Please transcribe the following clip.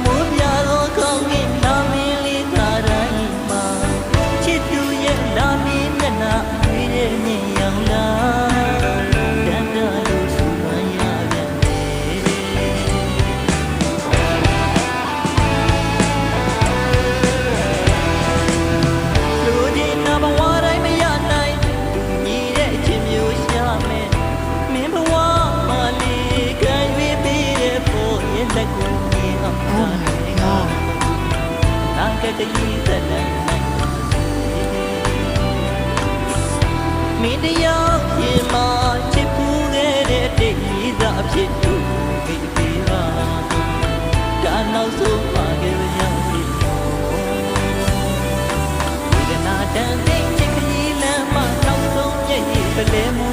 မိုးပြသောကောင်းကင်နာမည်လေးသာတိုင်းမှာချစ်သူရဲ့နာမည်မျက်နှာတွေ့တဲ့မြင်ရောင်လားတန်တာလို့ဆိုမှရပြန်တယ်လူကြီးနာဘဝတိုင်းမရနိုင်ညီတဲ့အချင်းမျိုးရှာမယ်မင်းဘဝမှာလေးခံရပြီးတဲ့ဖို့ရဲ့လက်ကိုမြင်အောင်နာကတည်းကလည်းမင်းတရားရင်မှာချစ်ဖူးခဲ့တဲ့တိတ်ကြီးသာအဖြစ်တို့မိပေးပါဒါနောက်ဆုံးပါခဲ့ရစီဒီကနာတန်သိချစ်ကလေးလမ်းမှာနောက်ဆုံးရဲ့ပလဲမှု